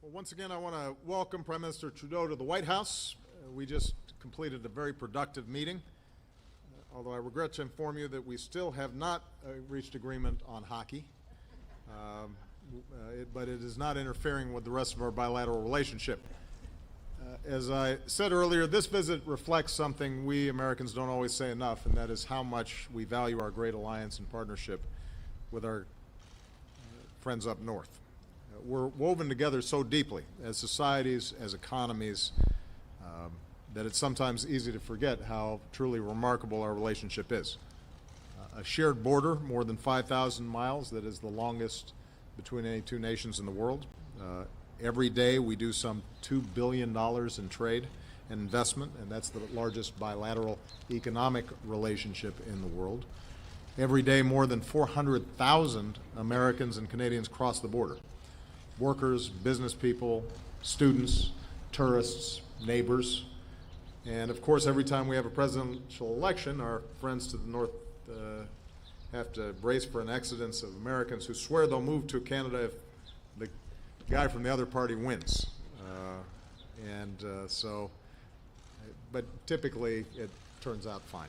Well, once again, I want to welcome Prime Minister Trudeau to the White House. We just completed a very productive meeting, although I regret to inform you that we still have not reached agreement on hockey, but it is not interfering with the rest of our bilateral relationship. As I said earlier, this visit reflects something we Americans don't always say enough, and that is how much we value our great alliance and partnership with our friends up north. We're woven together so deeply as societies, as economies, that it's sometimes easy to forget how truly remarkable our relationship is. A shared border, more than 5,000 miles, that is the longest between any two nations in the world. Every day we do some $2 billion in trade and investment, and that's the largest bilateral economic relationship in the world. Every day more than 400,000 Americans and Canadians cross the border. Workers, business people, students, tourists, neighbors. And of course, every time we have a presidential election, our friends to the north have to brace for an exodus of Americans who swear they'll move to Canada if the guy from the other party wins. But typically it turns out fine.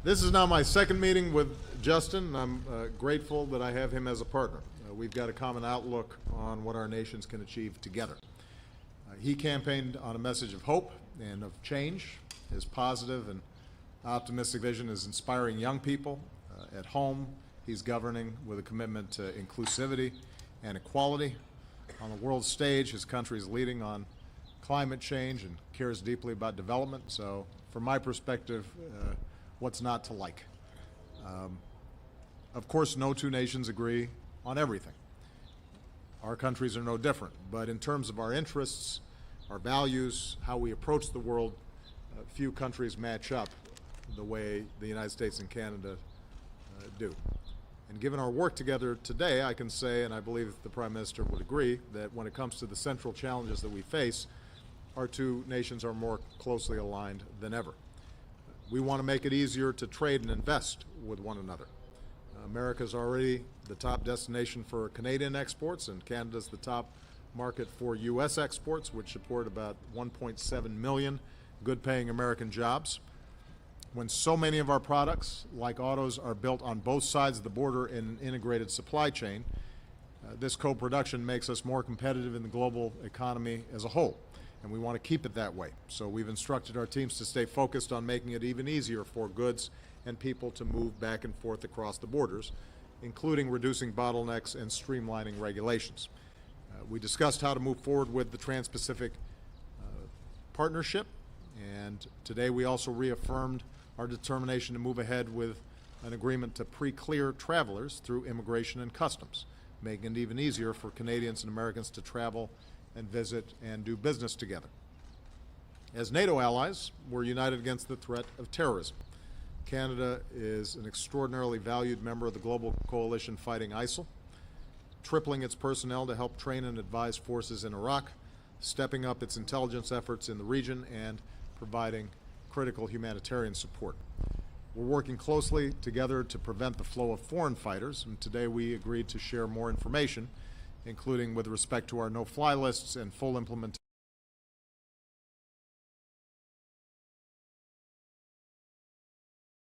This is now my second meeting with Justin, and I'm grateful that I have him as a partner. We've got a common outlook on what our nations can achieve together. He campaigned on a message of hope and of change. His positive and optimistic vision is inspiring young people. At home, he's governing with a commitment to inclusivity and equality. On the world stage, his country is leading on climate change and cares deeply about development. So from my perspective, what's not to like? Of course, no two nations agree on everything. Our countries are no different, but in terms of our interests, our values, how we approach the world, few countries match up the way the United States and Canada do. And given our work together today, I can say, and I believe the Prime Minister would agree, that when it comes to the central challenges that we face, our two nations are more closely aligned than ever. We want to make it easier to trade and invest with one another. America's already the top destination for Canadian exports, and Canada's the top market for U.S. exports, which support about 1.7 million good-paying American jobs. When so many of our products, like autos, are built on both sides of the border in an integrated supply chain, this co-production makes us more competitive in the global economy as a whole. And we want to keep it that way. So we've instructed our teams to stay focused on making it even easier for goods and people to move back and forth across the borders, including reducing bottlenecks and streamlining regulations. We discussed how to move forward with the Trans-Pacific Partnership, and today we also reaffirmed our determination to move ahead with an agreement to pre-clear travelers through immigration and customs, making it even easier for Canadians and Americans to travel and visit and do business together. As NATO allies, we're united against the threat of terrorism. Canada is an extraordinarily valued member of the global coalition fighting ISIL, tripling its personnel to help train and advise forces in Iraq, stepping up its intelligence efforts in the region, and providing critical humanitarian support. We're working closely together to prevent the flow of foreign fighters, and today we agreed to share more information, including with respect to our no-fly lists and full implementation